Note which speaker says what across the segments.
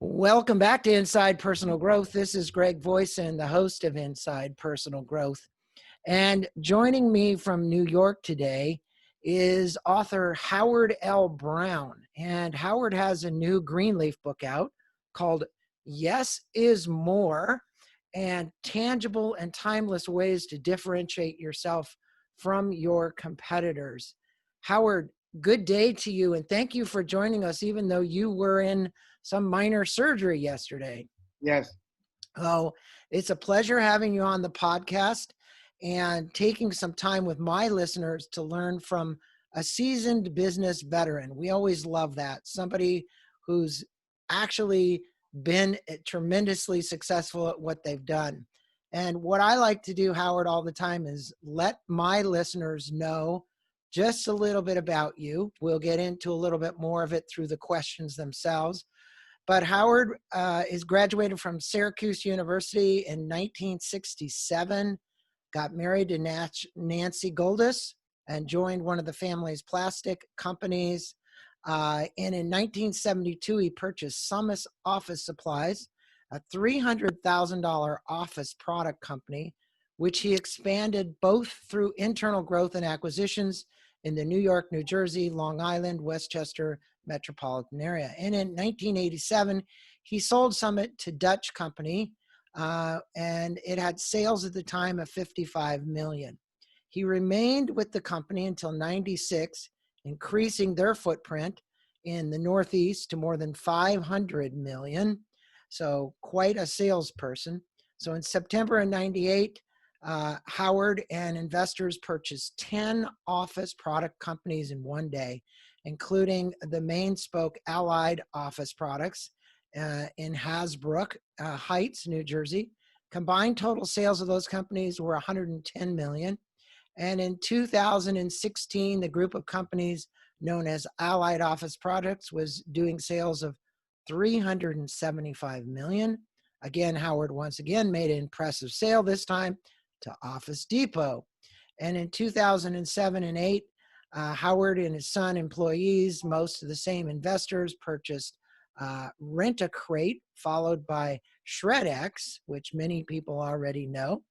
Speaker 1: Welcome back to Inside Personal Growth. This is Greg Voisen, the host of Inside Personal Growth. And joining me from New York today is author Howard L. Brown. And Howard has a new Greenleaf book out called Yes is More, and Tangible and Timeless Ways to Differentiate Yourself from Your Competitors. Howard, good day to you, and thank you for joining us, even though you were in some minor surgery yesterday.
Speaker 2: Yes.
Speaker 1: Oh, it's a pleasure having you on the podcast and taking some time with my listeners to learn from a seasoned business veteran. We always love that. Somebody who's actually been tremendously successful at what they've done. And what I like to do, Howard, all the time is let my listeners know just a little bit about you. We'll get into a little bit more of it through the questions themselves. But Howard is graduated from Syracuse University in 1967, got married to Nancy Goldis, and joined one of the family's plastic companies. And in 1972, he purchased Summus Office Supplies, a $300,000 office product company, which he expanded both through internal growth and acquisitions in the New York, New Jersey, Long Island, Westchester metropolitan area. And in 1987, he sold Summit to Dutch company, and it had sales at the time of 55 million. He remained with the company until 96, increasing their footprint in the Northeast to more than 500 million. So quite a salesperson. So in September of 98, Howard and investors purchased 10 office product companies in one day, including the main spoke Allied Office Products in Hasbrook Heights, New Jersey. Combined total sales of those companies were 110 million. And in 2016, the group of companies known as Allied Office Products was doing sales of 375 million. Again, Howard once again made an impressive sale, this time to Office Depot. And in 2007 and 8, Howard and his son employees, most of the same investors, purchased Rent-A-Crate, followed by ShredX, which many people already know,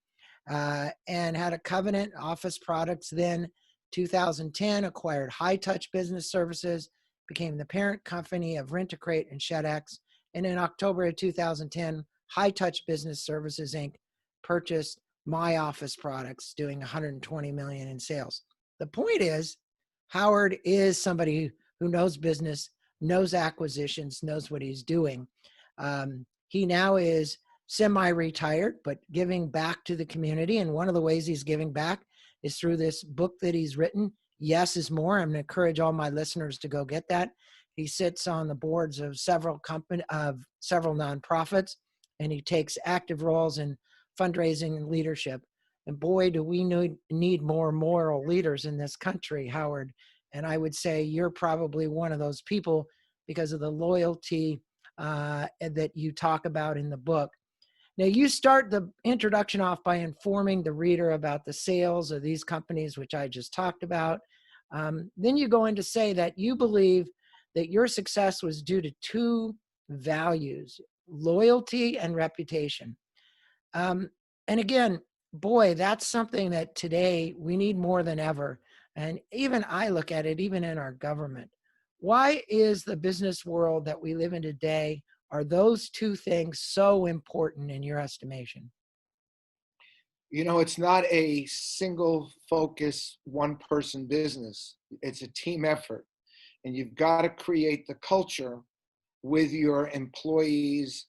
Speaker 1: and had a Covenant Office Products. Then 2010 acquired High Touch Business Services, became the parent company of Rent-A-Crate and ShredX. And in October of 2010, High Touch Business Services, Inc. purchased My Office Products, doing 120 million in sales. The point is, Howard is somebody who knows business, knows acquisitions, knows what he's doing. He now is semi-retired, but giving back to the community. And one of the ways he's giving back is through this book that he's written, Yes is More. I'm going to encourage all my listeners to go get that. He sits on the boards of several nonprofits, and he takes active roles in fundraising and leadership. And boy, do we need more moral leaders in this country, Howard. And I would say you're probably one of those people because of the loyalty that you talk about in the book. Now, you start the introduction off by informing the reader about the sales of these companies, which I just talked about. Then you go in to say that you believe that your success was due to two values, loyalty and reputation. And again, boy, that's something that today we need more than ever. And even I look at it, even in our government. Why is the business world that we live in today, are those two things so important in your estimation?
Speaker 2: You know, it's not a single focus, one person business. It's a team effort. And you've got to create the culture with your employees.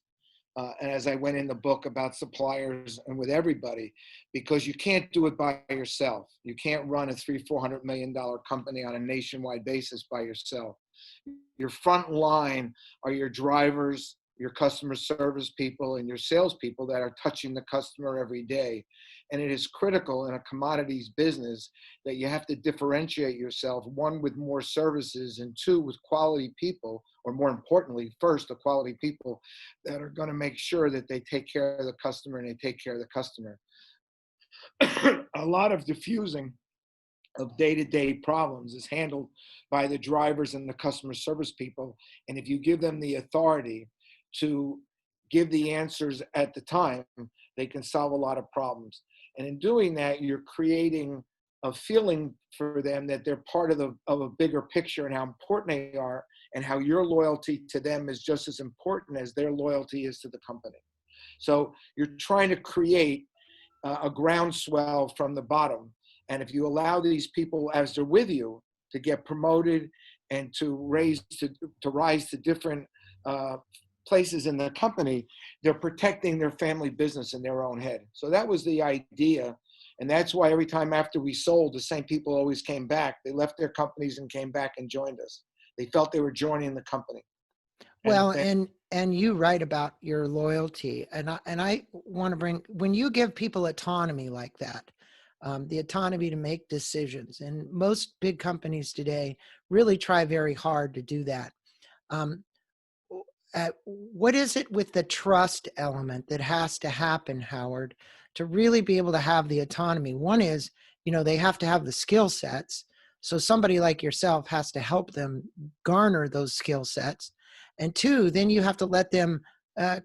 Speaker 2: And as I went in the book about suppliers and with everybody, because you can't do it by yourself. You can't run a $300-400 million company on a nationwide basis by yourself. Your front line are your drivers, your customer service people, and your salespeople that are touching the customer every day. And it is critical in a commodities business that you have to differentiate yourself, one, with more services, and two, with quality people, or more importantly, first, the quality people that are going to make sure that they take care of the customer and they take care of the customer. A lot of diffusing of day-to-day problems is handled by the drivers and the customer service people. And if you give them the authority to give the answers at the time, they can solve a lot of problems. And in doing that, you're creating a feeling for them that they're part of a bigger picture and how important they are, and how your loyalty to them is just as important as their loyalty is to the company. So you're trying to create a groundswell from the bottom. And if you allow these people, as they're with you, to get promoted and to rise to different places in the company, they're protecting their family business in their own head. So that was the idea. And that's why every time after we sold, the same people always came back. They left their companies and came back and joined us. They felt they were joining the company. And,
Speaker 1: Well,
Speaker 2: and
Speaker 1: and you write about your loyalty, and I want to bring, when you give people autonomy like that, the autonomy to make decisions, and most big companies today really try very hard to do that. Um, what is it with the trust element that has to happen, Howard, to really be able to have the autonomy? One is, they have to have the skill sets. So somebody like yourself has to help them garner those skill sets. And two, then you have to let them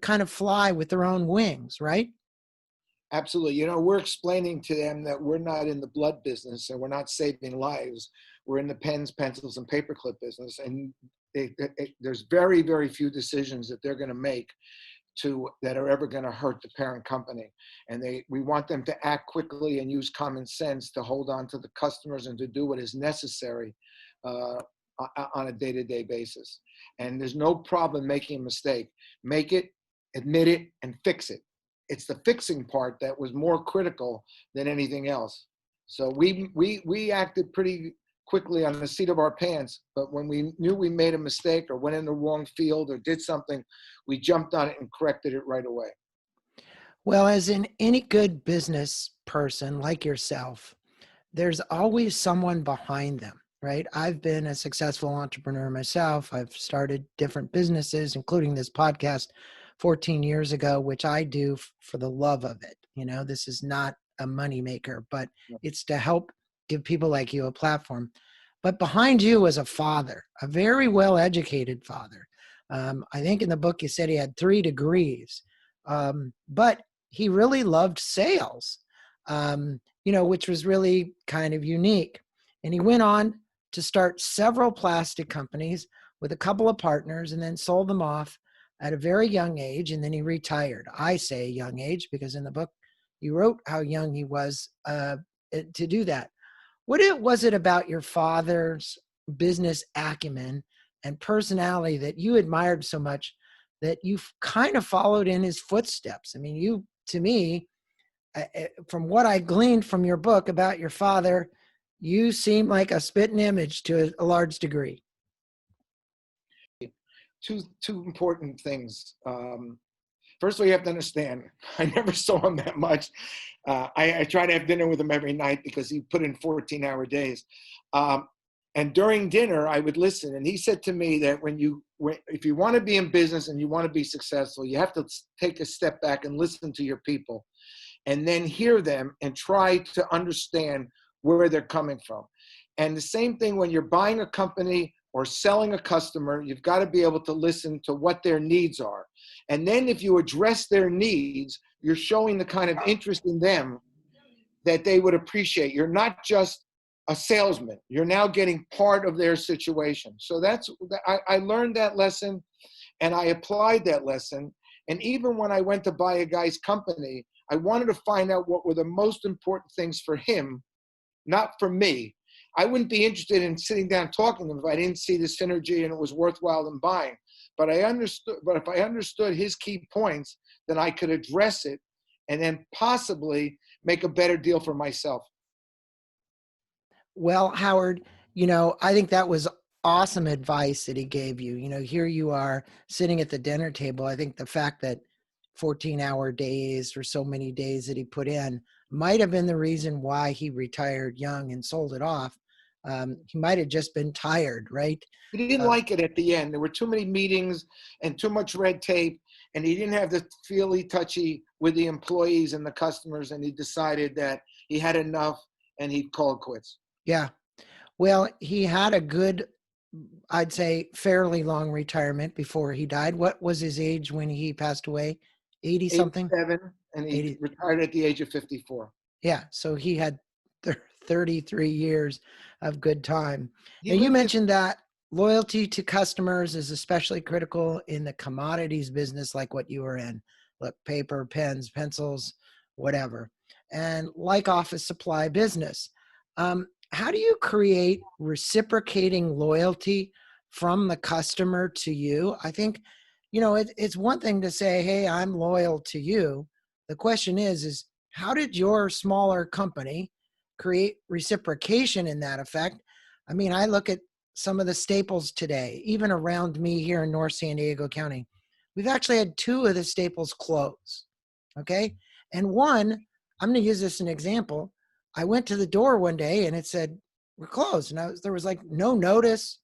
Speaker 1: kind of fly with their own wings, right?
Speaker 2: Absolutely. We're explaining to them that we're not in the blood business and we're not saving lives. We're in the pens, pencils, and paperclip business. And there's very, very few decisions that they're going to make that are ever going to hurt the parent company. And we want them to act quickly and use common sense to hold on to the customers and to do what is necessary uh, on a day-to-day basis. And there's no problem making a mistake. Make it, admit it, and fix it. It's the fixing part that was more critical than anything else. So we acted pretty quickly on the seat of our pants, but when we knew we made a mistake or went in the wrong field or did something, we jumped on it and corrected it right away.
Speaker 1: Well, as in any good business person like yourself, there's always someone behind them, right? I've been a successful entrepreneur myself. I've started different businesses, including this podcast 14 years ago, which I do for the love of it. This is not a money maker, but it's to help give people like you a platform. But behind you was a father, a very well-educated father. I think in the book you said he had 3 degrees, but he really loved sales. Which was really kind of unique. And he went on to start several plastic companies with a couple of partners and then sold them off at a very young age. And then he retired. I say young age because in the book you wrote how young he was to do that. What was it about your father's business acumen and personality that you admired so much that you kind of followed in his footsteps? I mean, to me, from what I gleaned from your book about your father, you seem like a spitting image to a large degree.
Speaker 2: Two important things. First of all, you have to understand, I never saw him that much. I try to have dinner with him every night because he put in 14-hour days. And during dinner, I would listen. And he said to me that if you want to be in business and you want to be successful, you have to take a step back and listen to your people and then hear them and try to understand where they're coming from. And the same thing when you're buying a company or selling a customer, you've got to be able to listen to what their needs are. And then if you address their needs, you're showing the kind of interest in them that they would appreciate. You're not just a salesman. You're now getting part of their situation. So I learned that lesson and I applied that lesson. And even when I went to buy a guy's company, I wanted to find out what were the most important things for him, not for me. I wouldn't be interested in sitting down talking to him if I didn't see the synergy and it was worthwhile in buying. But if I understood his key points, then I could address it and then possibly make a better deal for myself.
Speaker 1: Well, Howard, I think that was awesome advice that he gave you. Here you are sitting at the dinner table. I think the fact that 14-hour days or so many days that he put in might have been the reason why he retired young and sold it off. He might have just been tired, right?
Speaker 2: He didn't like it at the end. There were too many meetings and too much red tape, and he didn't have the feely touchy with the employees and the customers, and he decided that he had enough and he'd call it quits.
Speaker 1: Yeah. Well, he had a good I'd say, fairly long retirement before he died. What was his age when he passed away? 80 something?
Speaker 2: 87, and he
Speaker 1: 80.
Speaker 2: retired at the age of 54.
Speaker 1: Yeah. So he had 33 years of good time.
Speaker 2: He
Speaker 1: Now, you
Speaker 2: lived his
Speaker 1: mentioned that loyalty to customers is especially critical in the commodities business, like what you were in. Look, paper, pens, pencils, whatever. And like office supply business. How do you create reciprocating loyalty from the customer to you? I think, it's one thing to say, hey, I'm loyal to you. The question is how did your smaller company create reciprocation in that effect? I mean, I look at some of the staples today, even around me here in North San Diego County. We've actually had two of the staples close. Okay. And one, I'm going to use this as an example. I went to the door one day and it said, we're closed. And there was like no notice,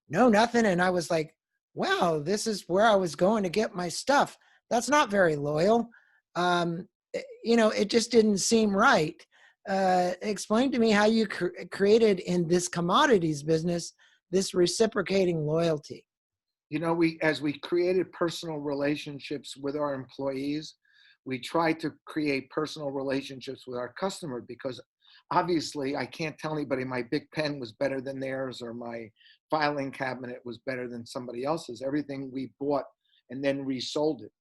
Speaker 1: no nothing. And I was like, wow, this is where I was going to get my stuff. That's not very loyal. It just didn't seem right. Explain to me how you created in this commodities business this reciprocating loyalty.
Speaker 2: As we created personal relationships with our employees, we tried to create personal relationships with our customer, because obviously I can't tell anybody my big pen was better than theirs or my filing cabinet was better than somebody else's. Everything we bought and then resold it.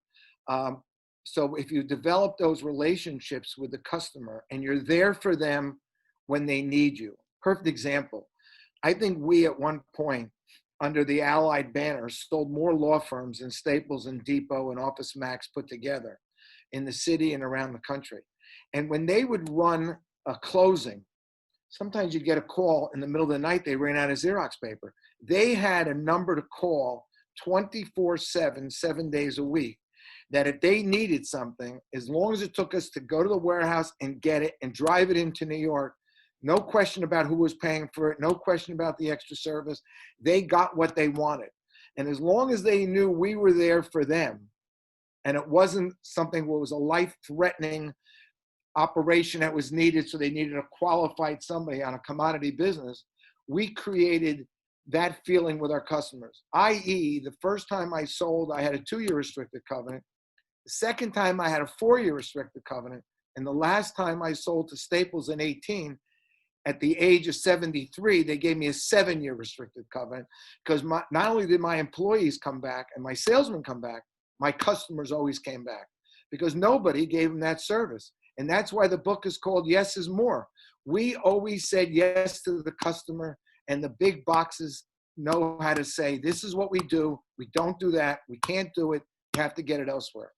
Speaker 2: So if you develop those relationships with the customer and you're there for them when they need you. Perfect example. I think we at one point, under the Allied banner, sold more law firms than Staples and Depot and Office Max put together in the city and around the country. And when they would run a closing, sometimes you'd get a call in the middle of the night, they ran out of Xerox paper. They had a number to call 24/7, 7 days a week, that if they needed something, as long as it took us to go to the warehouse and get it and drive it into New York, no question about who was paying for it, no question about the extra service, they got what they wanted. And as long as they knew we were there for them, and it wasn't something that was a life-threatening operation that was needed, so they needed a qualified somebody on a commodity business, we created that feeling with our customers. I.e., the first time I sold, I had a 2-year restricted covenant. The second time I had a 4-year restricted covenant. And the last time I sold to Staples in 18, at the age of 73, they gave me a 7-year restricted covenant, because not only did my employees come back and my salesmen come back, my customers always came back, because nobody gave them that service. And that's why the book is called Yes is More. We always said yes to the customer, and the big boxes know how to say, this is what we do. We don't do that. We can't do it. You have to get it elsewhere.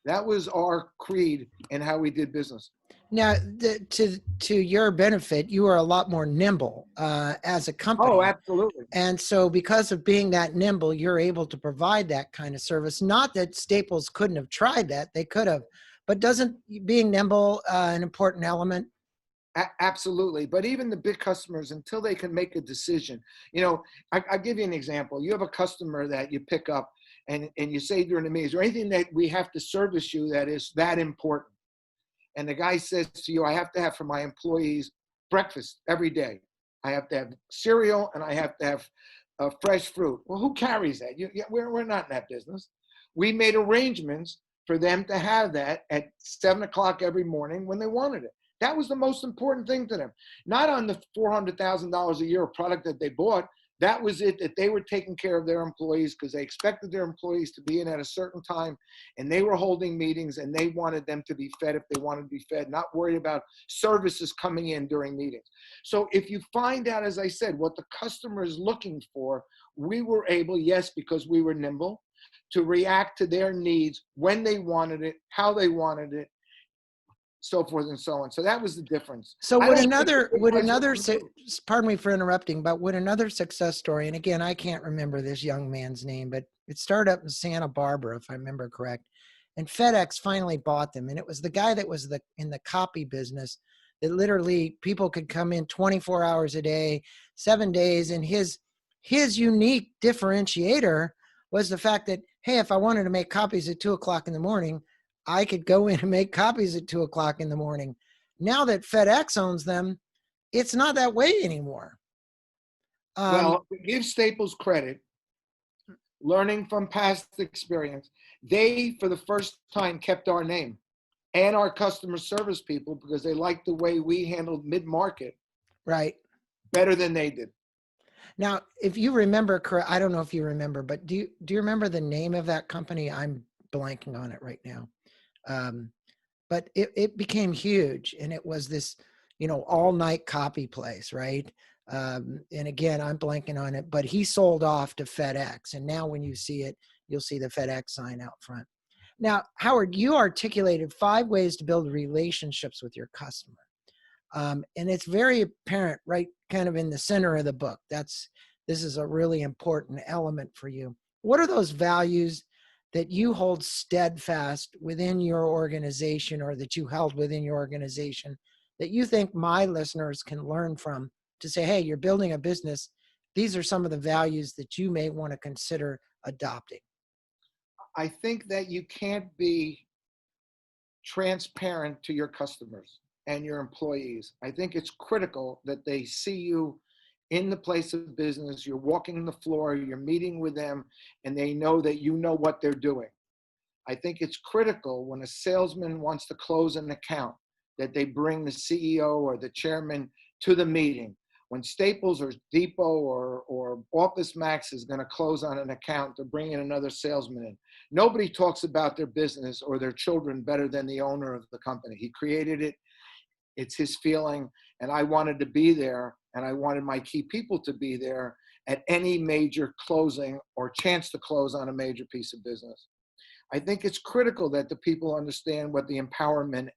Speaker 2: That was our creed and how we did business.
Speaker 1: Now, to your benefit, you are a lot more nimble as a
Speaker 2: Oh,
Speaker 1: company.
Speaker 2: absolutely.
Speaker 1: And so because of being that nimble, you're able to provide that kind of service. Not that Staples couldn't have tried that, they could have, but doesn't being nimble an important element?
Speaker 2: Absolutely. But even the big customers, until they can make a decision, I'll give you an example. You have a customer that you pick up and you say during the meeting, is there anything that we have to service you that is that important? And the guy says to you, I have to have for my employees breakfast every day. I have to have cereal and I have to have fresh fruit. Well, who carries that? We're not in that business. We made arrangements for them to have that at 7 o'clock every morning when they wanted it. That was the most important thing to them. Not on the $400,000 a year of product that they bought. That was it, that they were taking care of their employees, because they expected their employees to be in at a certain time, and they were holding meetings, and they wanted them to be fed if they wanted to be fed, not worried about services coming in during meetings. So if you find out, as I said, what the customer is looking for, we were able, yes, because we were nimble, to react to their needs when they wanted it, how they wanted it, so forth and so on. So that was the difference.
Speaker 1: So
Speaker 2: I don't think the big guys
Speaker 1: pardon me for interrupting, but would another success story, and again, I can't remember this young man's name, but it started up in Santa Barbara, if I remember correct. And FedEx finally bought them. And it was the guy that was in the copy business that literally people could come in 24 hours a day, 7 days. And his unique differentiator was the fact that, hey, if I wanted to make copies at 2 o'clock in the morning, I could go in and make copies at 2 o'clock in the morning. Now that FedEx owns them, it's not that way anymore. Um,
Speaker 2: Well, to give Staples credit, learning from past experience, they, for the first time, kept our name and our customer service people because they liked the way we handled mid-market
Speaker 1: right.
Speaker 2: better than they did.
Speaker 1: Now, if you remember, I don't know if you remember, but do you remember the name of that company? I'm blanking on it right now. Um, but it became huge, and it was this, all night copy place, right? And again, I'm blanking on it, but he sold off to FedEx, and now when you see it, you'll see the FedEx sign out front. Now, Howard, you articulated 5 ways to build relationships with your customer. And it's very apparent, right, kind of in the center of the book. This is a really important element for you. What are those values that you hold steadfast within your organization, or that you held within your organization, that you think my listeners can learn from to say, hey, you're building a business. These are some of the values that you may want to consider adopting.
Speaker 2: I think that you can't be transparent to your customers and your employees. I think it's critical that they see you in the place of business, you're walking the floor, you're meeting with them, and they know that you know what they're doing. I think it's critical when a salesman wants to close an account that they bring the CEO or the chairman to the meeting. When Staples or Depot or Office Max is going to close on an account, they're bringing another salesman in. Nobody talks about their business or their children better than the owner of the company. He created it. It's his feeling. And I wanted to be there, and I wanted my key people to be there at any major closing or chance to close on a major piece of business. I think it's critical that the people understand what the empowerment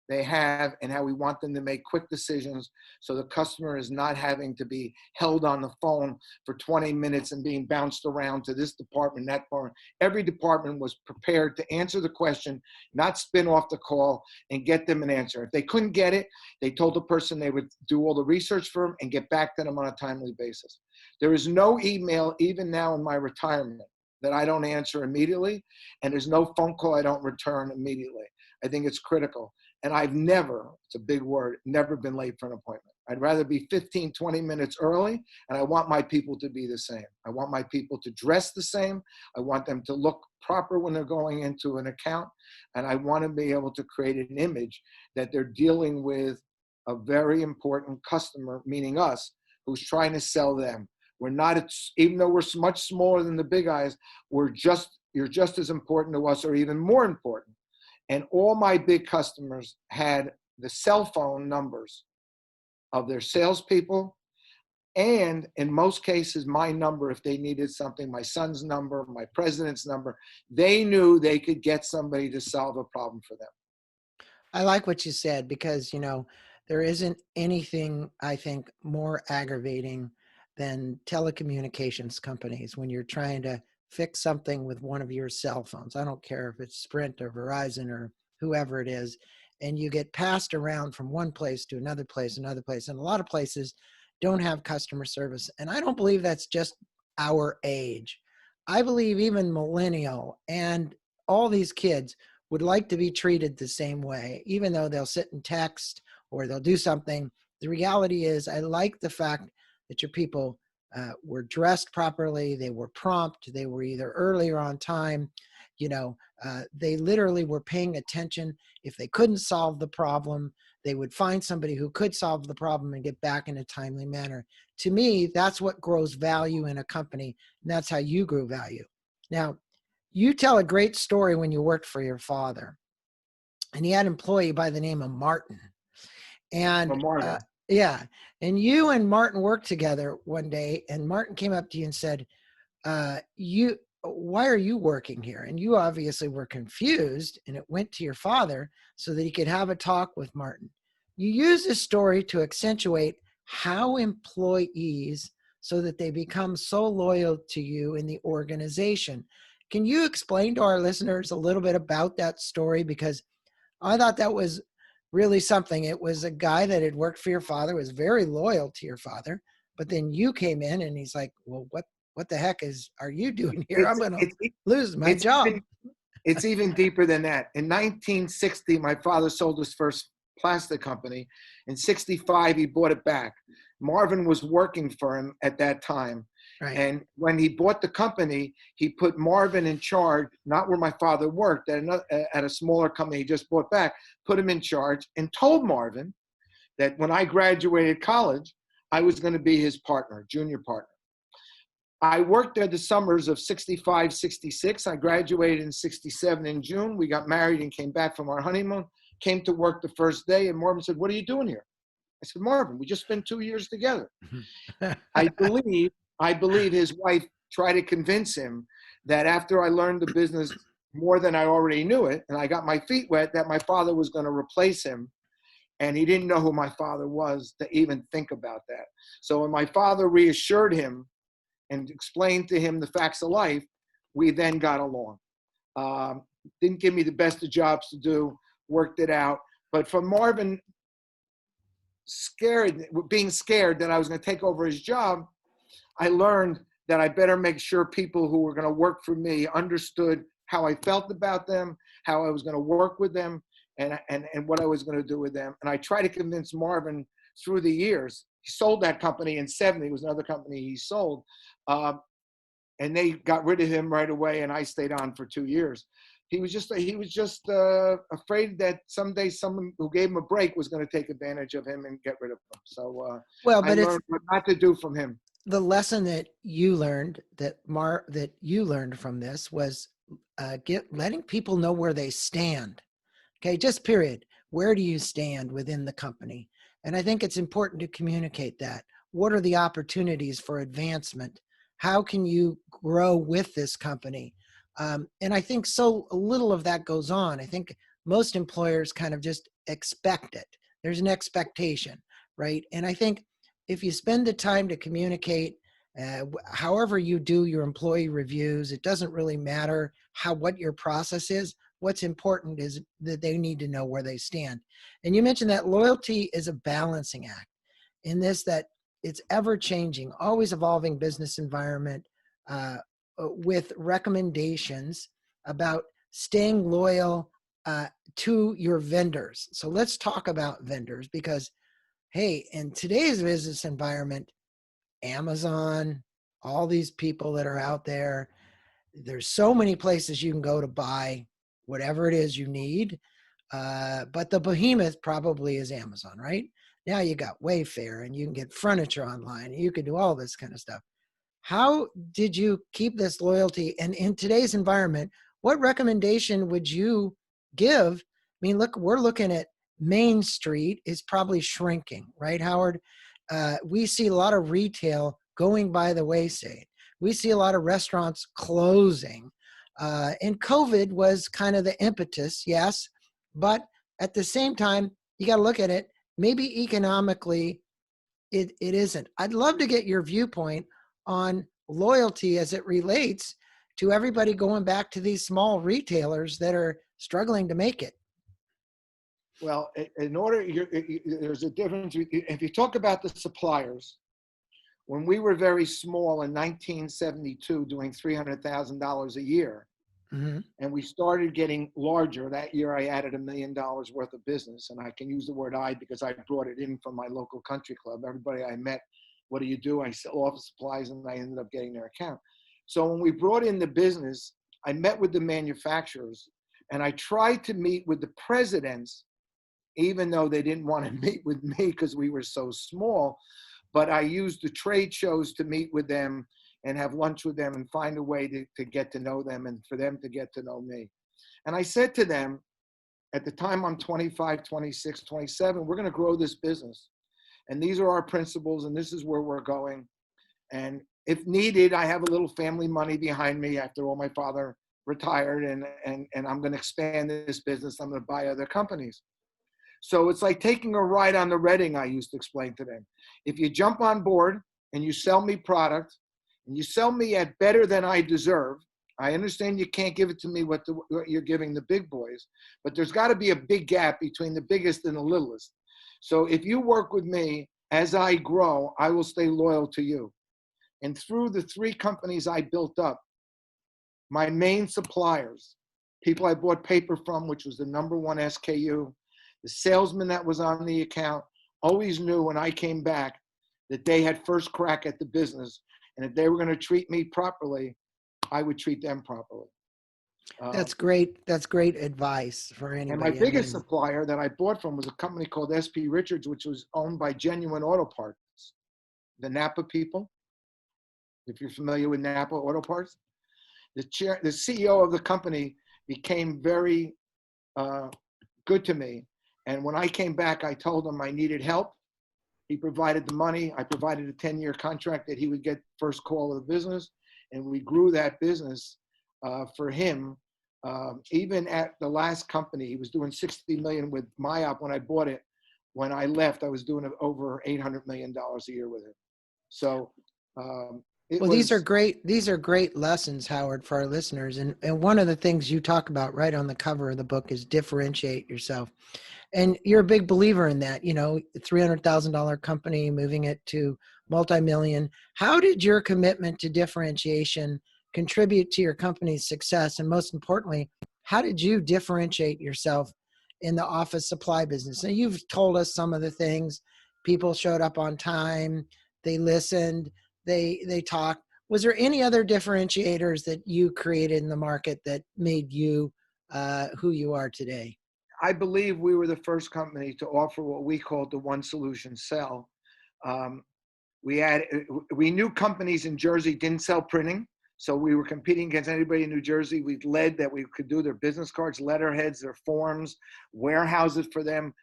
Speaker 2: they have and how we want them to make quick decisions, so the customer is not having to be held on the phone for 20 minutes and being bounced around to this department, that department. Every department was prepared to answer the question, not spin off the call, and get them an answer. If they couldn't get it, they told the person they would do all the research for them and get back to them on a timely basis. There is no email, even now in my retirement, that I don't answer immediately, and there's no phone call I don't return immediately. I think it's critical. And I've never, it's a big word, never been late for an appointment. I'd rather be 15, 20 minutes early, and I want my people to be the same. I want my people to dress the same. I want them to look proper when they're going into an account, and I want to be able to create an image that they're dealing with a very important customer, meaning us, who's trying to sell them. We're not, even though we're much smaller than the big guys, you're just as important to us, or even more important. And all my big customers had the cell phone numbers of their salespeople, and in most cases, my number if they needed something, my son's number, my president's number. They knew they could get somebody to solve a problem for them.
Speaker 1: I like what you said, because, there isn't anything, I think, more aggravating than telecommunications companies when you're trying to fix something with one of your cell phones. I don't care if it's Sprint or Verizon or whoever it is, and you get passed around from one place to another place, another place. And a lot of places don't have customer service. And I don't believe that's just our age. I believe even millennial and all these kids would like to be treated the same way, even though they'll sit and text or they'll do something. The reality is, I like the fact that your people were dressed properly, they were prompt, they were either early or on time. They literally were paying attention. If they couldn't solve the problem, they would find somebody who could solve the problem and get back in a timely manner. To me, that's what grows value in a company, and that's how you grew value. Now, you tell a great story when you worked for your father, and he had an employee by the name of Martin.
Speaker 2: Or
Speaker 1: And
Speaker 2: Martin.
Speaker 1: yeah, and you and Martin worked together one day, and Martin came up to you and said, why are you working here? And you obviously were confused, and it went to your father so that he could have a talk with Martin. You use this story to accentuate how employees, so that they become so loyal to you in the organization. Can you explain to our listeners a little bit about that story? Because I thought that was really something. It was a guy that had worked for your father, was very loyal to your father, but then you came in and he's like, well, what the heck are you doing here? I'm
Speaker 2: It's,
Speaker 1: going to
Speaker 2: it's,
Speaker 1: lose my
Speaker 2: it's
Speaker 1: job.
Speaker 2: even It's even deeper than that. In 1960, my father sold his first plastic company. In 65, he bought it back. Marvin was working for him at that time.
Speaker 1: Right.
Speaker 2: And when he bought the company, he put Marvin in charge, not where my father worked, at a smaller company he just bought back, put him in charge and told Marvin that when I graduated college, I was going to be his partner, junior partner. I worked there the summers of 65, 66. I graduated in 67 in June. We got married and came back from our honeymoon, came to work the first day, and Marvin said, "What are you doing here?" I said, "Marvin, we just spent 2 years together." I believe, I believe his wife tried to convince him that after I learned the business more than I already knew it, and I got my feet wet, that my father was going to replace him. And he didn't know who my father was to even think about that. So when my father reassured him and explained to him the facts of life, we then got along. Didn't give me the best of jobs to do, worked it out. But for Marvin, being scared that I was going to take over his job, I learned that I better make sure people who were going to work for me understood how I felt about them, how I was going to work with them, and what I was going to do with them. And I tried to convince Marvin through the years. He sold that company in 70. It was another company he sold. And they got rid of him right away, and I stayed on for 2 years. He was just afraid that someday someone who gave him a break was going to take advantage of him and get rid of him. So
Speaker 1: Well,
Speaker 2: I
Speaker 1: but it's
Speaker 2: learned what not to do from him.
Speaker 1: the lesson that you learned that you learned from this was letting people know where they stand. Okay, just period. Where do you stand within the company? And I think it's important to communicate that. What are the opportunities for advancement? How can you grow with this company? And I think so little of that goes on. I think most employers kind of just expect it. There's an expectation, right? And I think if you spend the time to communicate, however you do your employee reviews, it doesn't really matter what your process is. What's important is that they need to know where they stand. And you mentioned that loyalty is a balancing act in this, that it's ever changing, always evolving business environment with recommendations about staying loyal to your vendors. So let's talk about vendors because, hey, in today's business environment, Amazon, all these people that are out there, there's so many places you can go to buy whatever it is you need. But the behemoth probably is Amazon, right? Now you got Wayfair and you can get furniture online. And you can do all this kind of stuff. How did you keep this loyalty? And in today's environment, what recommendation would you give? I mean, look, we're looking at Main Street is probably shrinking, right, Howard? We see a lot of retail going by the wayside. We see a lot of restaurants closing. And COVID was kind of the impetus, yes. But at the same time, you got to look at it. Maybe economically, it isn't. I'd love to get your viewpoint on loyalty as it relates to everybody going back to these small retailers that are struggling to make it.
Speaker 2: Well, there's a difference. If you talk about the suppliers, when we were very small in 1972, doing $300,000 a year,
Speaker 1: Mm-hmm.
Speaker 2: and we started getting larger, that year I added $1 million worth of business. And I can use the word I because I brought it in from my local country club. Everybody I met, what do you do? I sell office supplies, and I ended up getting their account. So when we brought in the business, I met with the manufacturers, and I tried to meet with the presidents, even though they didn't want to meet with me because we were so small. But I used the trade shows to meet with them and have lunch with them and find a way to get to know them and for them to get to know me. And I said to them, at the time I'm 25, 26, 27, we're going to grow this business. And these are our principles, and this is where we're going. And if needed, I have a little family money behind me after all my father retired, and I'm going to expand this business. I'm going to buy other companies. So it's like taking a ride on the Reading, I used to explain to them. If you jump on board and you sell me product, and you sell me at better than I deserve, I understand you can't give it to me what you're giving the big boys, but there's got to be a big gap between the biggest and the littlest. So if you work with me, as I grow, I will stay loyal to you. And through the 3 companies I built up, my main suppliers, people I bought paper from, which was the #1 SKU, the salesman that was on the account, always knew when I came back that they had first crack at the business. And if they were going to treat me properly, I would treat them properly.
Speaker 1: That's great. That's great advice for
Speaker 2: And my
Speaker 1: anybody. I
Speaker 2: biggest
Speaker 1: mean,
Speaker 2: supplier that I bought from was a company called SP Richards, which was owned by Genuine Auto Parts, the Napa people. If you're familiar with Napa Auto Parts, the CEO of the company became very good to me. And when I came back, I told him I needed help. He provided the money. I provided a 10-year contract that he would get first call of the business. And we grew that business for him. Even at the last company, he was doing 60 million with MyOp when I bought it. When I left, I was doing over $800 million a year with him. So it
Speaker 1: well,
Speaker 2: was,
Speaker 1: these are great lessons, Howard, for our listeners. And one of the things you talk about right on the cover of the book is differentiate yourself. And you're a big believer in that, you know, $300,000 company, moving it to multi-million. How did your commitment to differentiation contribute to your company's success? And most importantly, how did you differentiate yourself in the office supply business? Now, you've told us some of the things. People showed up on time, they listened, they talked. Was there any other differentiators that you created in the market that made you who you are today?
Speaker 2: I believe we were the first company to offer what we called the one solution sell. Um, we had we knew companies in Jersey didn't sell printing, so we were competing against anybody in New Jersey. We led that we could do their business cards, letterheads, their forms, warehouses for them.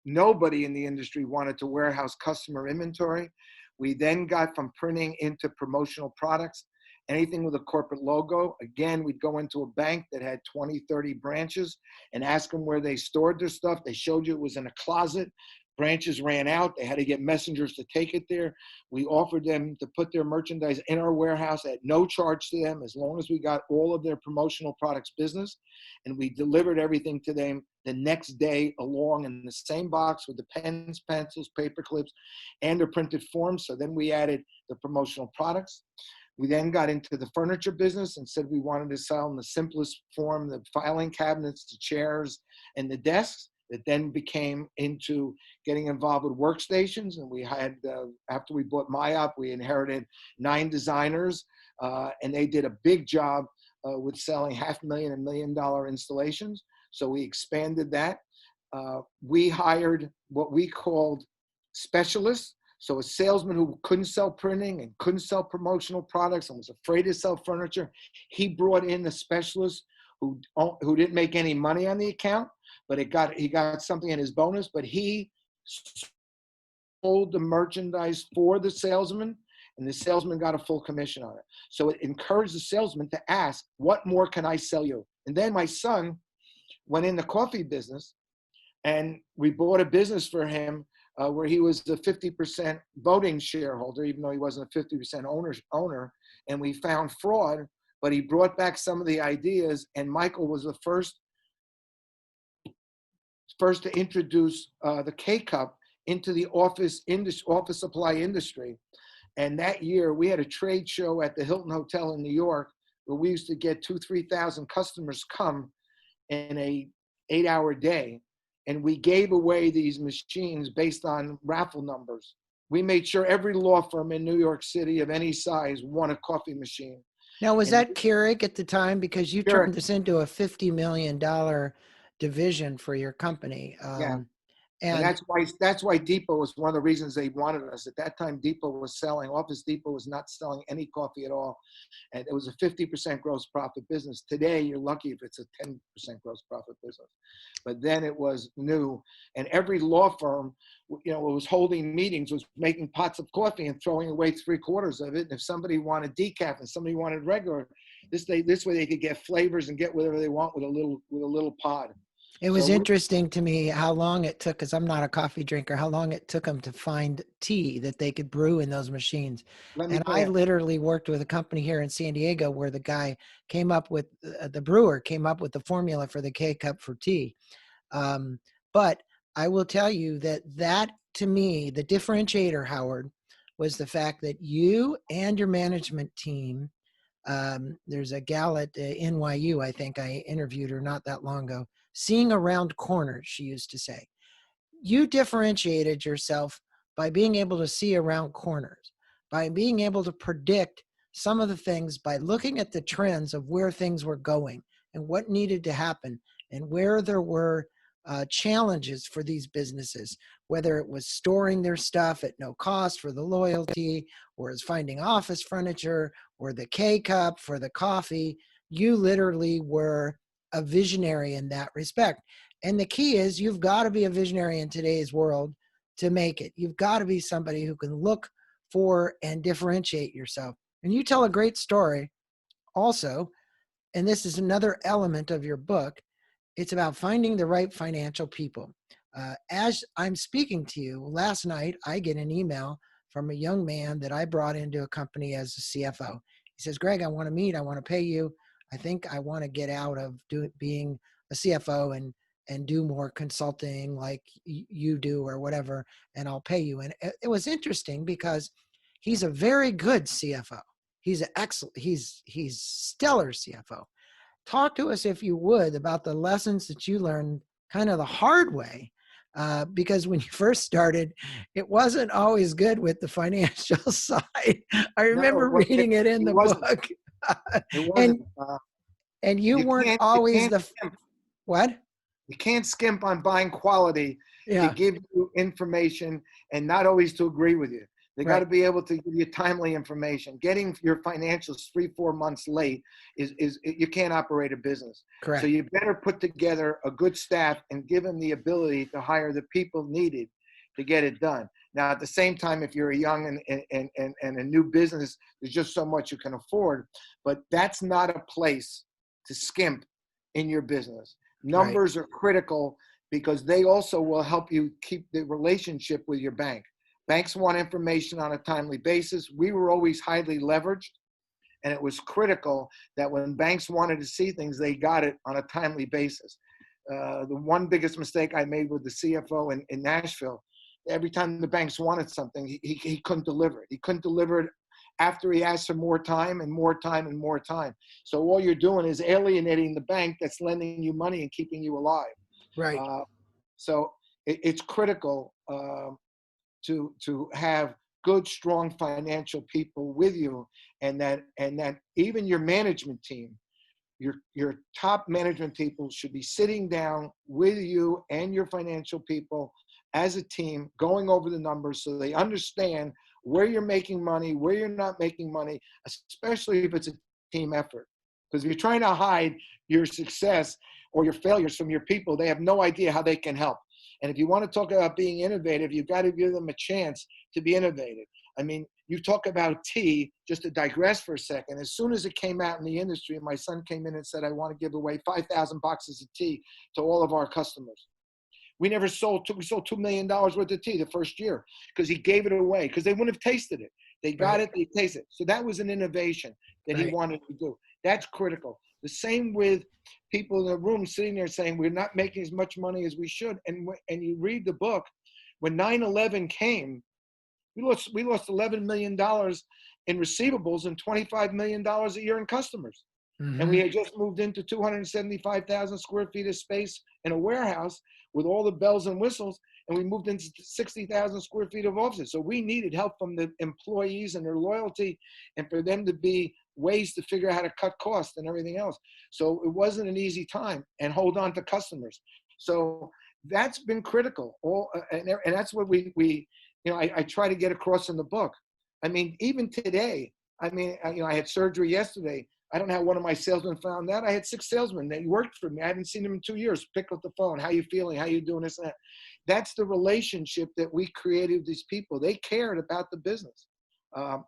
Speaker 2: Nobody in the industry wanted to warehouse customer inventory. We then got from printing into promotional products, anything with a corporate logo. Again, we'd go into a bank that had 20, 30 branches and ask them where they stored their stuff. They showed you it was in a closet. Branches ran out. They had to get messengers to take it there. We offered them to put their merchandise in our warehouse at no charge to them, as long as we got all of their promotional products business. And we delivered everything to them the next day along in the same box with the pens, pencils, paper clips, and the printed forms. So then we added the promotional products. We then got into the furniture business and said we wanted to sell in the simplest form, the filing cabinets, the chairs, and the desks. That then became into getting involved with workstations. And we had, after we bought MyOp, we inherited 9 designers, and they did a big job with selling $500,000 and $1 million installations. So we expanded that. We hired what we called specialists. So a salesman who couldn't sell printing and couldn't sell promotional products and was afraid to sell furniture, he brought in a specialist who didn't make any money on the account, but he got something in his bonus, but he sold the merchandise for the salesman, and the salesman got a full commission on it. So it encouraged the salesman to ask, what more can I sell you? And then my son went in the coffee business, and we bought a business for him where he was a 50% voting shareholder, even though he wasn't a 50% owner. And we found fraud, but he brought back some of the ideas, and Michael was the first to introduce the K-Cup into the office supply industry. And that year we had a trade show at the Hilton Hotel in New York where we used to get 2,000-3,000 customers come in a 8-hour day. And we gave away these machines based on raffle numbers. We made sure every law firm in New York City of any size won a coffee machine.
Speaker 1: Now, was
Speaker 2: And
Speaker 1: that Keurig at the time? Because you
Speaker 2: sure,
Speaker 1: turned this into a $50 million division for your company.
Speaker 2: yeah. And
Speaker 1: And
Speaker 2: that's why Depot was one of the reasons they wanted us. At that time, Office Depot was not selling any coffee at all. And it was a 50% gross profit business. Today, you're lucky if it's a 10% gross profit business. But then it was new. And every law firm, was holding meetings, was making pots of coffee and throwing away 3/4 of it. And if somebody wanted decaf and somebody wanted regular, this way they could get flavors and get whatever they want with a little pod.
Speaker 1: it was
Speaker 2: So
Speaker 1: interesting to me how long it took, because I'm not a coffee drinker, how long it took them to find tea that they could brew in those machines.
Speaker 2: let me
Speaker 1: And
Speaker 2: tell
Speaker 1: I
Speaker 2: you,
Speaker 1: literally worked with a company here in San Diego where the guy came up with, the brewer came up with the formula for the K cup for tea. But I will tell you that to me, the differentiator, Howard, was the fact that you and your management team, there's a gal at NYU, I think I interviewed her not that long ago, seeing around corners, she used to say. You differentiated yourself by being able to see around corners, by being able to predict some of the things by looking at the trends of where things were going and what needed to happen and where there were challenges for these businesses, whether it was storing their stuff at no cost for the loyalty, or is finding office furniture, or the K cup for the coffee. You literally were a visionary in that respect. And the key is you've got to be a visionary in today's world to make it. You've got to be somebody who can look for and differentiate yourself. And you tell a great story also, and this is another element of your book. It's about finding the right financial people. As I'm speaking to you, last night, I get an email from a young man that I brought into a company as a CFO. He says, Greg, I want to meet. I want to pay you. I think I want to get out of being a CFO and do more consulting like you do or whatever, and I'll pay you. And it was interesting because he's a very good CFO. He's an excellent, he's stellar CFO. Talk to us, if you would, about the lessons that you learned kind of the hard way. Because when you first started, it wasn't always good with the financial side. I
Speaker 2: No,
Speaker 1: remember reading it in
Speaker 2: it
Speaker 1: the
Speaker 2: wasn't.
Speaker 1: book.
Speaker 2: It wasn't.
Speaker 1: and and you
Speaker 2: You
Speaker 1: weren't
Speaker 2: can't. You
Speaker 1: always
Speaker 2: can't
Speaker 1: the
Speaker 2: skimp.
Speaker 1: what?
Speaker 2: You can't skimp on buying quality to
Speaker 1: Yeah,
Speaker 2: give you information and not always to agree with you. They got to
Speaker 1: right,
Speaker 2: be able to give you timely information. Getting your financials 3-4 months late is you can't operate a business. So
Speaker 1: correct.
Speaker 2: you better put together a good staff and give them the ability to hire the people needed to get it done. Now, at the same time, if you're a young and a new business, there's just so much you can afford. But that's not a place to skimp in your business.
Speaker 1: Right,
Speaker 2: Numbers are critical because they also will help you keep the relationship with your bank. Banks want information on a timely basis. We were always highly leveraged, and it was critical that when banks wanted to see things, they got it on a timely basis. The one biggest mistake I made with the CFO in Nashville, every time the banks wanted something, he couldn't deliver it. He couldn't deliver it after he asked for more time and more time and more time. So all you're doing is alienating the bank that's lending you money and keeping you alive.
Speaker 1: right.
Speaker 2: Uh, so it's critical to have good, strong financial people with you, and that even your management team, your top management people should be sitting down with you and your financial people as a team, going over the numbers so they understand where you're making money, where you're not making money, especially if it's a team effort. Because if you're trying to hide your success or your failures from your people, they have no idea how they can help. And if you want to talk about being innovative, you've got to give them a chance to be innovative. I mean, you talk about tea, just to digress for a second. As soon as it came out in the industry, my son came in and said, I want to give away 5,000 boxes of tea to all of our customers. We sold $2 million worth of tea the first year because he gave it away because they wouldn't have tasted it. They got
Speaker 1: Right,
Speaker 2: it, they tasted it. So that was an innovation that he
Speaker 1: right.
Speaker 2: wanted to do. That's critical. The same with people in the room sitting there saying, we're not making as much money as we should. And you read the book, when 9/11 came, we lost $11 million in receivables and $25 million a year in customers. And we
Speaker 1: Mm-hmm.
Speaker 2: had just moved into 275,000 square feet of space in a warehouse with all the bells and whistles. And we moved into 60,000 square feet of offices. So we needed help from the employees and their loyalty and for them to be ways to figure out how to cut costs and everything else. So it wasn't an easy time, and hold on to customers. So that's been critical. And that's what I try to get across in the book. I mean, even today, I had surgery yesterday. I don't know how one of my salesmen found that. I had 6 salesmen that worked for me. I haven't seen them in 2 years. Pick up the phone. How you feeling? How you doing this and that? That's the relationship that we created with these people. They cared about the business. Um,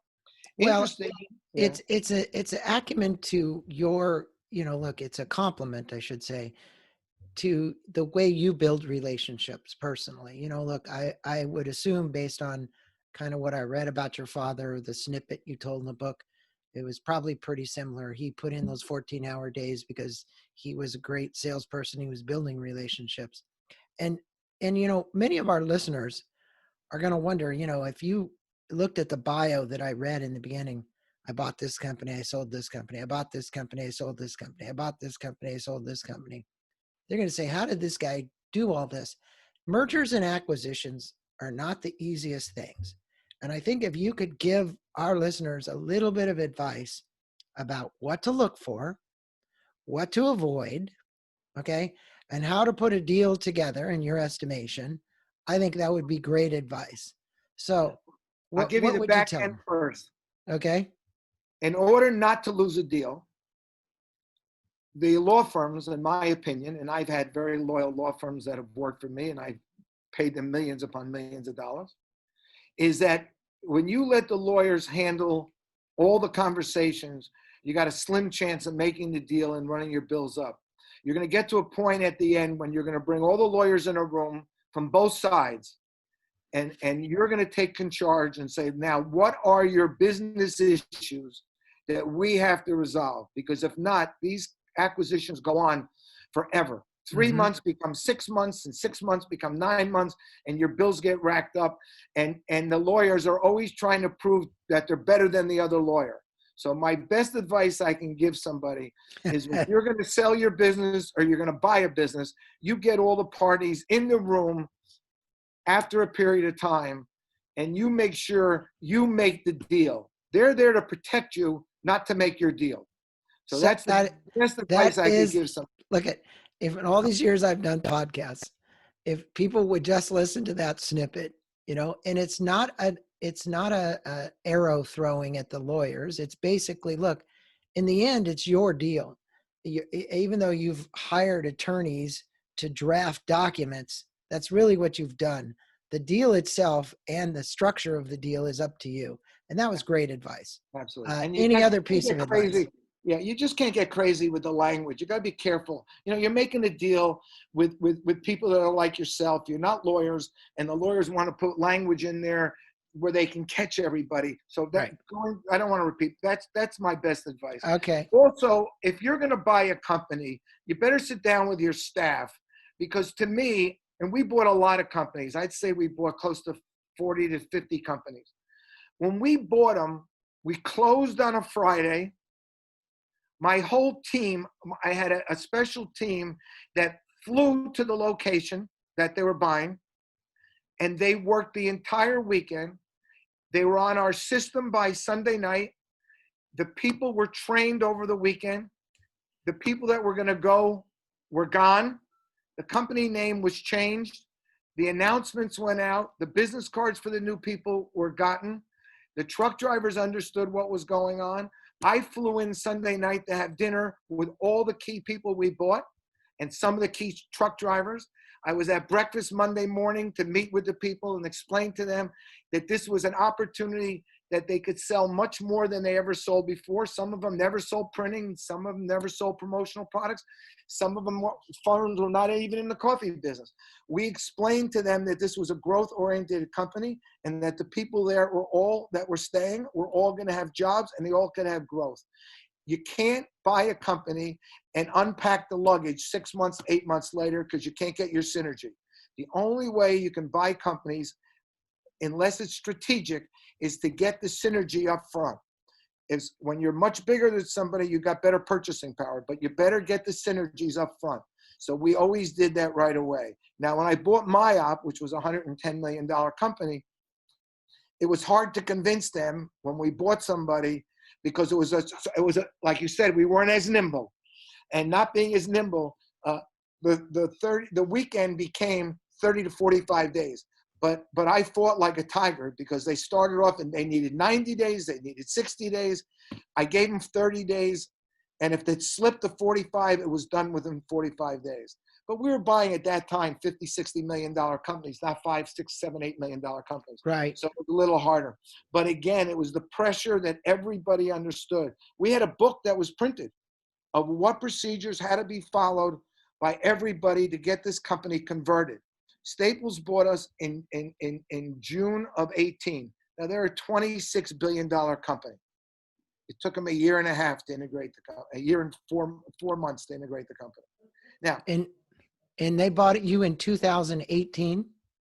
Speaker 1: Well,
Speaker 2: Interesting. Yeah.
Speaker 1: it's an acumen to your, look, it's a compliment, I should say, to the way you build relationships personally. Look, I would assume, based on kind of what I read about your father, the snippet you told in the book, it was probably pretty similar. He put in those 14-hour days because he was a great salesperson. He was building relationships. And many of our listeners are going to wonder, if you looked at the bio that I read in the beginning, I bought this company, I sold this company, I bought this company, I sold this company, I bought this company, I sold this company. They're going to say, how did this guy do all this? Mergers and acquisitions are not the easiest things. And I think if you could give our listeners a little bit of advice about what to look for, what to avoid, okay, and how to put a deal together in your estimation, I think that would be great advice. So,
Speaker 2: I'll give you
Speaker 1: what
Speaker 2: the
Speaker 1: would you
Speaker 2: back
Speaker 1: tell
Speaker 2: end
Speaker 1: them?
Speaker 2: first.
Speaker 1: Okay.
Speaker 2: In order not to lose a deal, the law firms, in my opinion, and I've had very loyal law firms that have worked for me and I've paid them millions upon millions of dollars, is that when you let the lawyers handle all the conversations, you got a slim chance of making the deal and running your bills up. You're going to get to a point at the end when you're going to bring all the lawyers in a room from both sides, and you're going to take charge and say, now, what are your business issues that we have to resolve? Because if not, these acquisitions go on forever. 3 months become 6 months, and 6 months become 9 months, and your bills get racked up. And the lawyers are always trying to prove that they're better than the other lawyer. So my best advice I can give somebody is, if you're going to sell your business or you're going to buy a business, you get all the parties in the room after a period of time, and you make sure you make the deal. They're there to protect you, not to make your deal. So
Speaker 1: So
Speaker 2: that's the best advice
Speaker 1: that
Speaker 2: I could
Speaker 1: is,
Speaker 2: give some.
Speaker 1: look at, if in all these years I've done podcasts, if people would just listen to that snippet, and it's not a arrow throwing at the lawyers. It's basically, look, in the end, it's your deal. Even though you've hired attorneys to draft documents, that's really what you've done. The deal itself and the structure of the deal is up to you. And that was great advice.
Speaker 2: Absolutely. And you
Speaker 1: Any
Speaker 2: can't
Speaker 1: other piece of
Speaker 2: get
Speaker 1: advice?
Speaker 2: crazy. Yeah, you just can't get crazy with the language. You got to be careful. You're making a deal with people that are like yourself. You're not lawyers, and the lawyers want to put language in there where they can catch everybody. So
Speaker 1: Right.
Speaker 2: I don't want to repeat. That's my best advice.
Speaker 1: Okay.
Speaker 2: Also, if you're going to buy a company, you better sit down with your staff, because to me, and we bought a lot of companies. I'd say we bought close to 40 to 50 companies. When we bought them, we closed on a Friday. My whole team, I had a special team that flew to the location that they were buying, and they worked the entire weekend. They were on our system by Sunday night. The people were trained over the weekend. The people that were going to go were gone. The company name was changed. The announcements went out. The business cards for the new people were gotten. The truck drivers understood what was going on. I flew in Sunday night to have dinner with all the key people we bought and some of the key truck drivers. I was at breakfast Monday morning to meet with the people and explain to them that this was an opportunity that they could sell much more than they ever sold before. Some of them never sold printing. Some of them never sold promotional products. Some of them firms were not even in the coffee business. We explained to them that this was a growth-oriented company, and that the people there were staying were all going to have jobs, and they all going to have growth. You can't buy a company and unpack the luggage 6 months, 8 months later, because you can't get your synergy. The only way you can buy companies, unless it's strategic, is to get the synergy up front. Is when you're much bigger than somebody, you got better purchasing power, but you better get the synergies up front. So we always did that right away. Now, when I bought MyOp, which was a $110 million company, it was hard to convince them when we bought somebody, because it was like you said, we weren't as nimble, and not being as nimble, the weekend became 30 to 45 days. But I fought like a tiger, because they started off and they needed 90 days, they needed 60 days. I gave them 30 days, and if it slipped to 45, it was done within 45 days. But we were buying at that time $50, $60 million companies, not $5, $6, $7, $8 million companies.
Speaker 1: Right.
Speaker 2: So it was a little harder. But again, it was the pressure that everybody understood. We had a book that was printed of what procedures had to be followed by everybody to get this company converted. Staples bought us in June of 18. Now, they're a $26 billion company. It took them a year and a half to integrate the company, a year and four months to integrate the company. Now,
Speaker 1: And they bought you in 2018.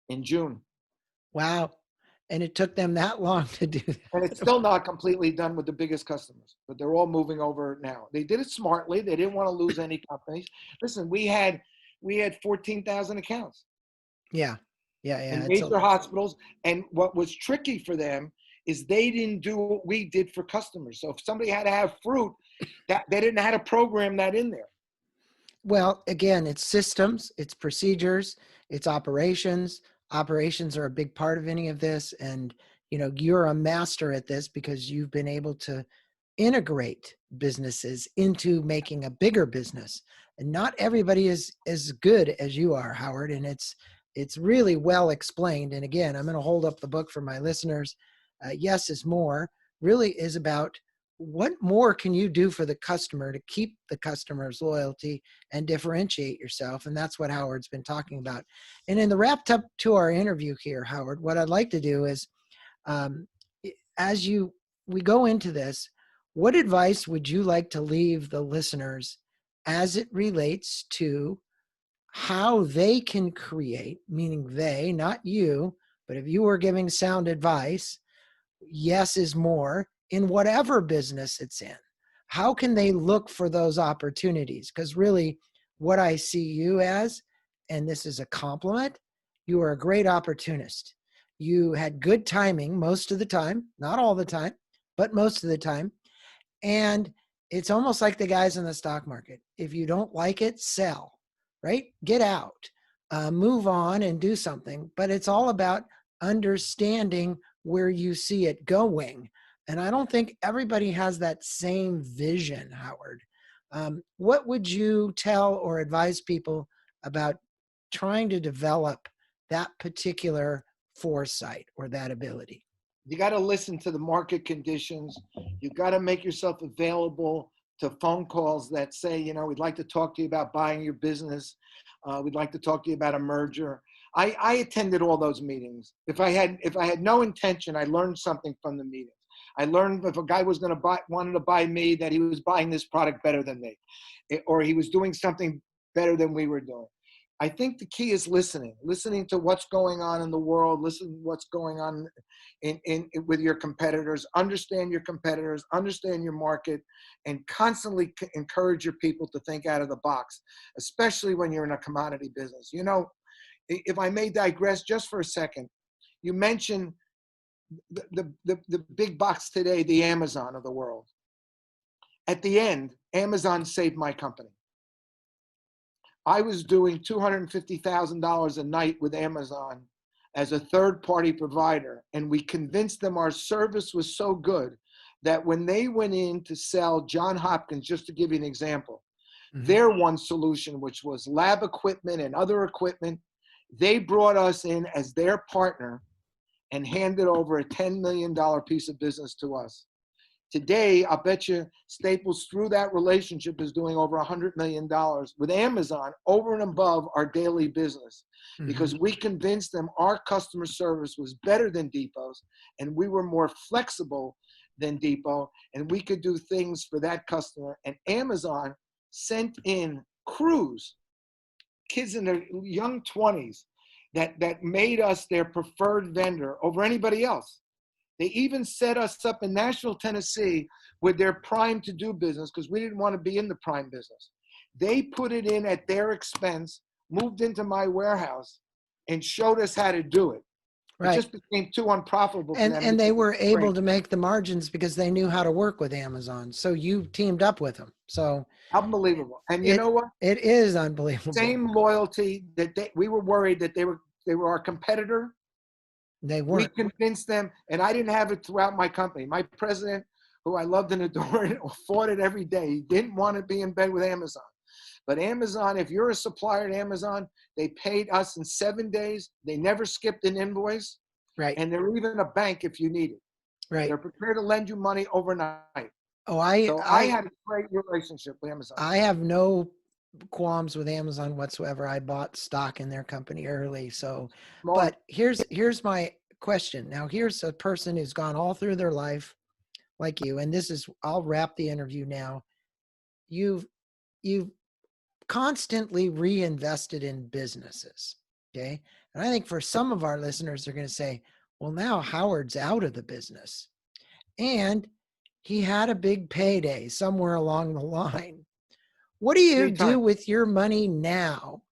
Speaker 2: in June.
Speaker 1: Wow. And it took them that long to do
Speaker 2: And it's
Speaker 1: that.
Speaker 2: still not completely done with the biggest customers, but they're all moving over now. They did it smartly. They didn't want to lose any companies. Listen, we had 14,000 accounts.
Speaker 1: Yeah. Yeah,
Speaker 2: and
Speaker 1: yeah. It's a
Speaker 2: major hospitals. And what was tricky for them is they didn't do what we did for customers. So if somebody had to have fruit, that they didn't know how to program that in there.
Speaker 1: Well, again, it's systems, it's procedures, it's operations. Operations are a big part of any of this. And, you're a master at this because you've been able to integrate businesses into making a bigger business. And not everybody is as good as you are, Howard. And it's really well explained. And again, I'm going to hold up the book for my listeners. Yes is more really is about what more can you do for the customer to keep the customer's loyalty and differentiate yourself. And that's what Howard's been talking about. And in the wrapped up to our interview here, Howard, what I'd like to do is, um, as we go into this, what advice would you like to leave the listeners as it relates to how they can create, meaning they, not you, but if you were giving sound advice, yes is more in whatever business it's in. How can they look for those opportunities? Because really, what I see you as, and this is a compliment, you are a great opportunist. You had good timing most of the time, not all the time, but most of the time. And it's almost like the guys in the stock market. If you don't like it, sell, right? Get out, move on and do something. But it's all about understanding where you see it going. And I don't think everybody has that same vision, Howard. What would you tell or advise people about trying to develop that particular foresight or that ability?
Speaker 2: You got to listen to the market conditions. You got to make yourself available to phone calls that say, we'd like to talk to you about buying your business. We'd like to talk to you about a merger. I attended all those meetings. If I had no intention, I learned something from the meetings. I learned if a guy wanted to buy me, that he was buying this product better than me, or he was doing something better than we were doing. I think the key is listening to what's going on in the world, listening to what's going on with your competitors, understand your competitors, understand your market, and constantly encourage your people to think out of the box, especially when you're in a commodity business. If I may digress just for a second, you mentioned the big box today, the Amazon of the world. At the end, Amazon saved my company. I was doing $250,000 a night with Amazon as a third-party provider, and we convinced them our service was so good that when they went in to sell John Hopkins, just to give you an example, their one solution, which was lab equipment and other equipment, they brought us in as their partner and handed over a $10 million piece of business to us. Today, I'll bet you Staples, through that relationship, is doing over $100 million with Amazon over and above our daily business, because we convinced them our customer service was better than Depot's, and we were more flexible than Depot, and we could do things for that customer. And Amazon sent in crews, kids in their young 20s, that made us their preferred vendor over anybody else. They even set us up in Nashville, Tennessee, with their prime to do business, because we didn't want to be in the prime business. They put it in at their expense, moved into my warehouse, and showed us how to do it. It
Speaker 1: Right.
Speaker 2: just became too unprofitable for them.
Speaker 1: And they were able to make the margins because they knew how to work with Amazon. So you teamed up with them. So
Speaker 2: Unbelievable. And you
Speaker 1: it
Speaker 2: know what?
Speaker 1: it is unbelievable.
Speaker 2: Same loyalty that we were worried that they were our competitor.
Speaker 1: They
Speaker 2: We
Speaker 1: weren't.
Speaker 2: convinced them, and I didn't have it throughout my company. My president, who I loved and adored, fought it every day. He didn't want to be in bed with Amazon. But Amazon, if you're a supplier at Amazon, they paid us in 7 days. They never skipped an invoice.
Speaker 1: Right.
Speaker 2: And they're even a bank if you need it.
Speaker 1: Right.
Speaker 2: They're prepared to lend you money overnight.
Speaker 1: Oh, I
Speaker 2: So I
Speaker 1: I
Speaker 2: had a great relationship with Amazon.
Speaker 1: I have no qualms with Amazon whatsoever. I bought stock in their company early. So,
Speaker 2: Smart.
Speaker 1: but here's my question. Now, here's a person who's gone all through their life like you, and this is I'll wrap the interview now. You've you've constantly reinvested in businesses. Okay. And I think for some of our listeners, they're going to say, well, now Howard's out of the business and he had a big payday somewhere along the line. What do you
Speaker 2: Three
Speaker 1: do
Speaker 2: times.
Speaker 1: with your money now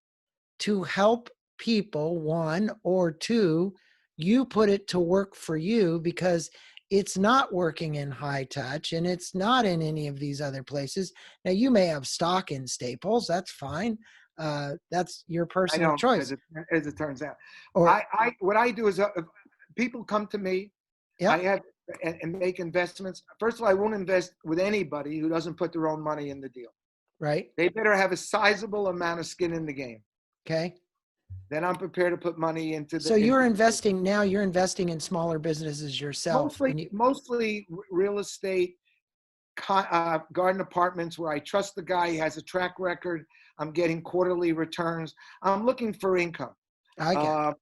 Speaker 1: to help people, one, or two, you put it to work for you because it's not working in high touch and it's not in any of these other places. Now, you may have stock in Staples. That's fine. That's your
Speaker 2: I
Speaker 1: personal
Speaker 2: don't,
Speaker 1: choice.
Speaker 2: as it turns out.
Speaker 1: Or,
Speaker 2: What I do is, if people come to me, I
Speaker 1: yep,
Speaker 2: have and make investments. First of all, I won't invest with anybody who doesn't put their own money in the deal.
Speaker 1: right.
Speaker 2: They better have a sizable amount of skin in the game.
Speaker 1: Okay.
Speaker 2: Then I'm prepared to put money
Speaker 1: So you're investing now, you're investing in smaller businesses yourself.
Speaker 2: mostly
Speaker 1: And you,
Speaker 2: real estate, garden apartments where I trust the guy. He has a track record. I'm getting quarterly returns. I'm looking for income.
Speaker 1: I got it.
Speaker 2: Uh,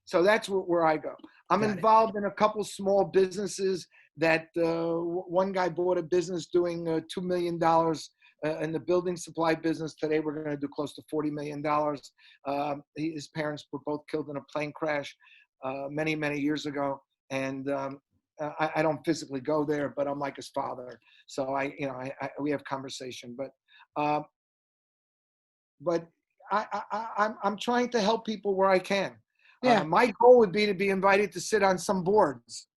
Speaker 2: so that's where I go. I'm
Speaker 1: Got it.
Speaker 2: involved in a couple small businesses that one guy bought a business doing $2 million in the building supply business. Today we're going to do close to $40 million. His parents were both killed in a plane crash many years ago, and I don't physically go there, but I'm like his father. So we have conversation, uh, but I'm trying to help people where I can.
Speaker 1: Yeah.
Speaker 2: My goal would be to be invited to sit on some boards.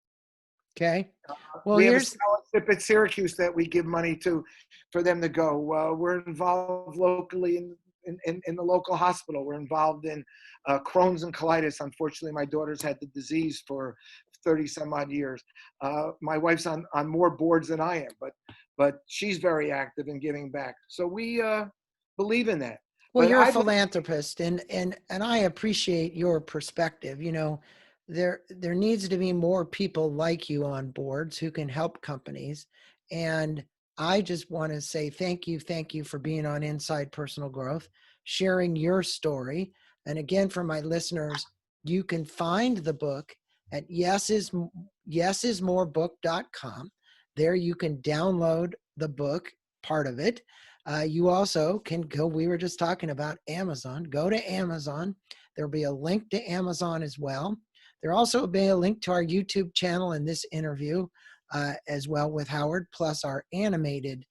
Speaker 1: Okay. Well,
Speaker 2: We have a
Speaker 1: here's,
Speaker 2: scholarship at Syracuse that we give money to for them to go. We're involved locally in the local hospital. We're involved in Crohn's and colitis. Unfortunately, my daughter's had the disease for 30 some odd years. My wife's on more boards than I am, but she's very active in giving back. So we believe in that.
Speaker 1: well,
Speaker 2: But
Speaker 1: you're a
Speaker 2: I believe,
Speaker 1: philanthropist, and I appreciate your perspective. You know, there needs to be more people like you on boards who can help companies. And I just want to say thank you for being on Inside Personal Growth, sharing your story. And again, for my listeners, you can find the book at yesismorebook.com. There you can download the book, part of it. You also can go, we were just talking about Amazon. Go to Amazon. There'll be a link to Amazon as well. There'll also be a link to our YouTube channel in this interview as well with Howard, plus our animated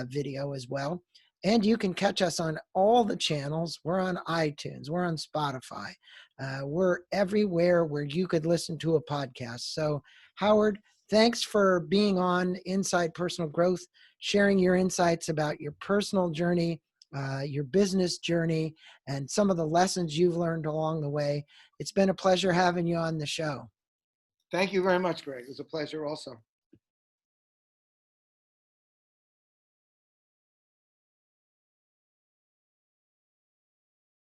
Speaker 1: video as well. And you can catch us on all the channels. We're on iTunes, we're on Spotify, we're everywhere where you could listen to a podcast. So, Howard, thanks for being on Inside Personal Growth, sharing your insights about your personal journey, your business journey, and some of the lessons you've learned along the way. It's been a pleasure having you on the show.
Speaker 2: thank you very much, Greg. It was a pleasure also.